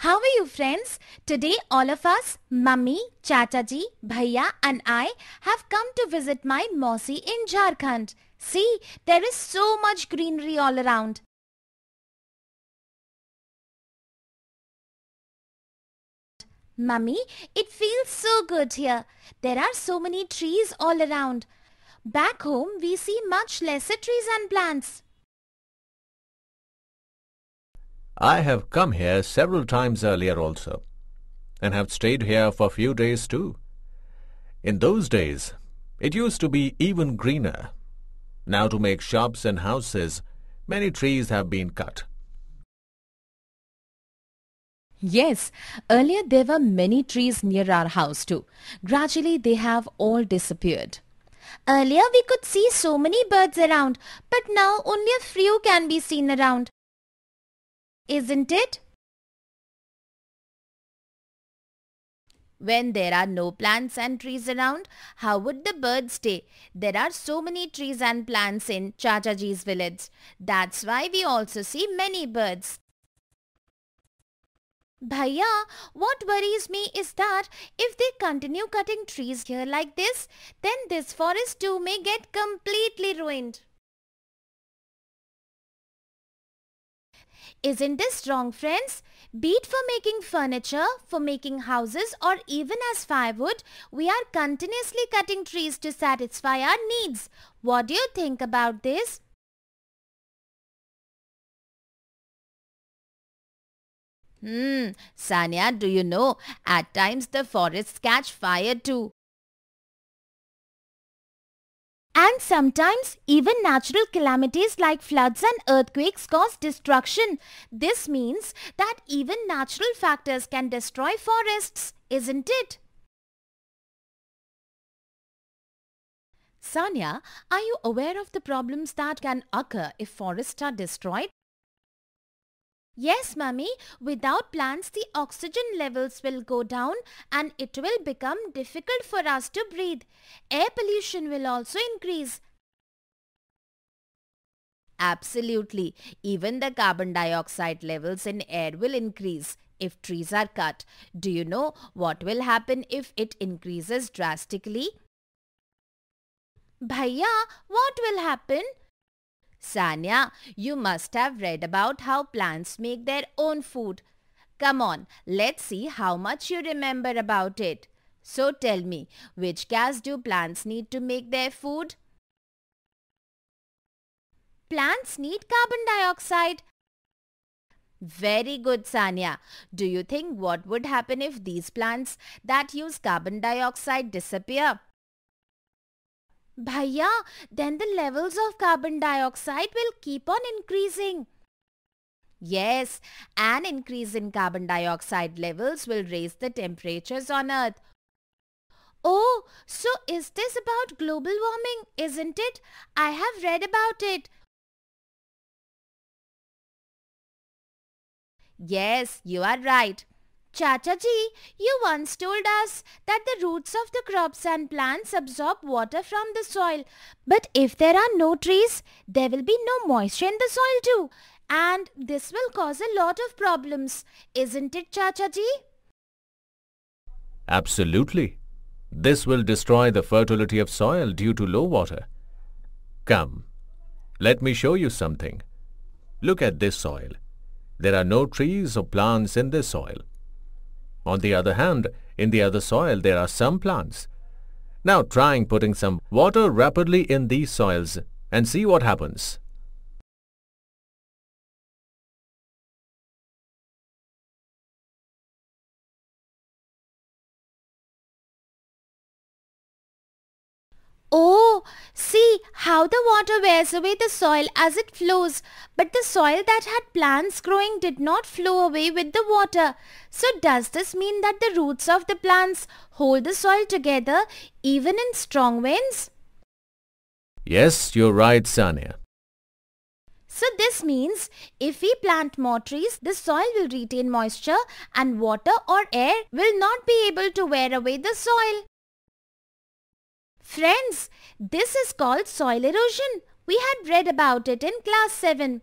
How are you, friends? Today all of us, Mummy, Chachaji, Bhaiya and I have come to visit my Mausi in Jharkhand. See, there is so much greenery all around. Mummy, it feels so good here. There are so many trees all around. Back home, we see much lesser trees and plants. I have come here several times earlier also, and have stayed here for a few days too. In those days, it used to be even greener. Now to make shops and houses, many trees have been cut. Yes, earlier there were many trees near our house too. Gradually they have all disappeared. Earlier we could see so many birds around, but now only a few can be seen around. Isn't it? When there are no plants and trees around, how would the birds stay? There are so many trees and plants in Chachaji's village. That's why we also see many birds. Bhaiya, what worries me is that if they continue cutting trees here like this, then this forest too may get completely ruined. Isn't this wrong, friends? Be it for making furniture, for making houses or even as firewood, we are continuously cutting trees to satisfy our needs. What do you think about this? Sanya, do you know, at times the forests catch fire too. And sometimes even natural calamities like floods and earthquakes cause destruction. This means that even natural factors can destroy forests, isn't it? Sanya, are you aware of the problems that can occur if forests are destroyed? Yes, Mummy. Without plants, the oxygen levels will go down and it will become difficult for us to breathe. Air pollution will also increase. Absolutely. Even the carbon dioxide levels in air will increase if trees are cut. Do you know what will happen if it increases drastically? Bhaiya, what will happen? Sanya, you must have read about how plants make their own food. Come on, let's see how much you remember about it. So tell me, which gas do plants need to make their food? Plants need carbon dioxide. Very good, Sanya. Do you think what would happen if these plants that use carbon dioxide disappear? Bhaiya, then the levels of carbon dioxide will keep on increasing. Yes, an increase in carbon dioxide levels will raise the temperatures on Earth. Oh, so is this about global warming, isn't it? I have read about it. Yes, you are right. Chachaji, you once told us that the roots of the crops and plants absorb water from the soil. But if there are no trees, there will be no moisture in the soil too. And this will cause a lot of problems. Isn't it, Chachaji? Absolutely. This will destroy the fertility of soil due to low water. Come, let me show you something. Look at this soil. There are no trees or plants in this soil. On the other hand, in the other soil there are some plants. Now try putting some water rapidly in these soils and see what happens. Oh, see how the water wears away the soil as it flows. But the soil that had plants growing did not flow away with the water. So does this mean that the roots of the plants hold the soil together even in strong winds? Yes, you're right, Sanya. So this means if we plant more trees, the soil will retain moisture and water or air will not be able to wear away the soil. Friends, this is called soil erosion. We had read about it in class 7.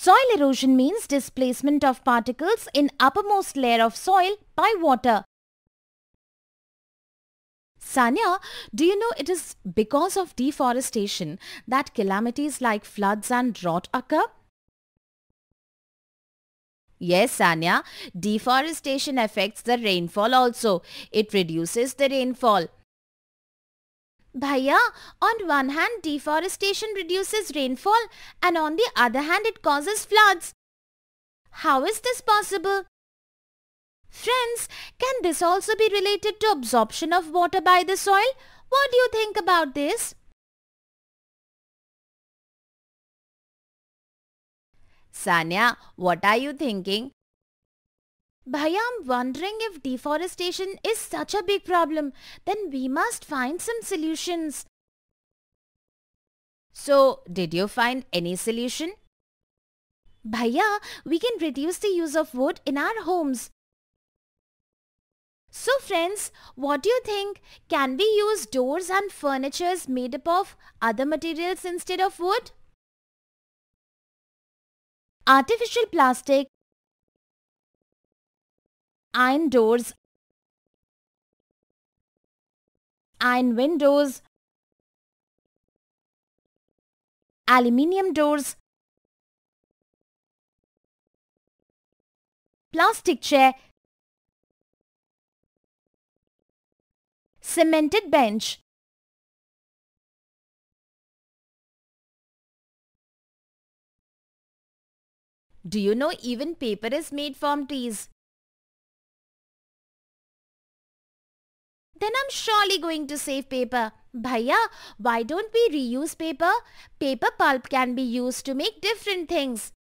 Soil erosion means displacement of particles in uppermost layer of soil by water. Sanya, do you know it is because of deforestation that calamities like floods and drought occur? Yes, Sanya, deforestation affects the rainfall also. It reduces the rainfall. Bhaiya, on one hand deforestation reduces rainfall and on the other hand it causes floods. How is this possible? Friends, can this also be related to absorption of water by the soil? What do you think about this? Sanya, what are you thinking? Bhaiya, I'm wondering if deforestation is such a big problem, then we must find some solutions. So, did you find any solution? Bhaiya, we can reduce the use of wood in our homes. So friends, what do you think? Can we use doors and furnitures made up of other materials instead of wood? Artificial plastic, iron doors, iron windows, aluminium doors, plastic chair, cemented bench. Do you know even paper is made from trees? Then I'm surely going to save paper. Bhaiya, why don't we reuse paper? Paper pulp can be used to make different things.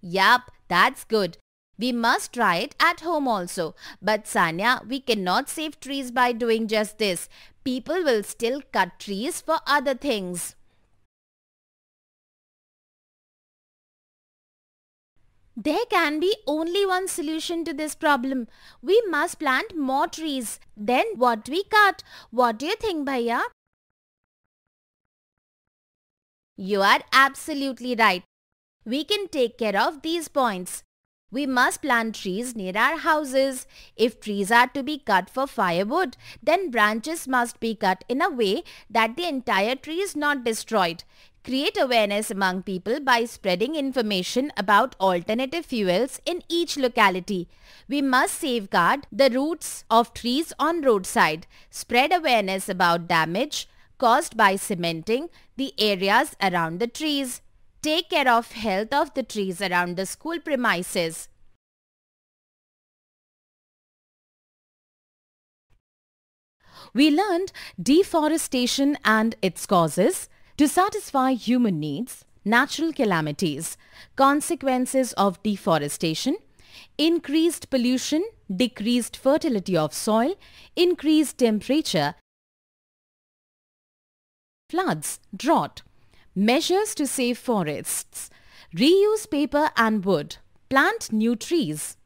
Yup, that's good. We must try it at home also. But Sanya, we cannot save trees by doing just this. People will still cut trees for other things. There can be only one solution to this problem. We must plant more trees. Then what we cut? What do you think, Bhaiya? You are absolutely right. We can take care of these points. We must plant trees near our houses. If trees are to be cut for firewood, then branches must be cut in a way that the entire tree is not destroyed. Create awareness among people by spreading information about alternative fuels in each locality. We must safeguard the roots of trees on roadside. Spread awareness about damage caused by cementing the areas around the trees. Take care of health of the trees around the school premises. We learned deforestation and its causes, to satisfy human needs, natural calamities, consequences of deforestation, increased pollution, decreased fertility of soil, increased temperature, floods, drought, measures to save forests, reuse paper and wood, plant new trees.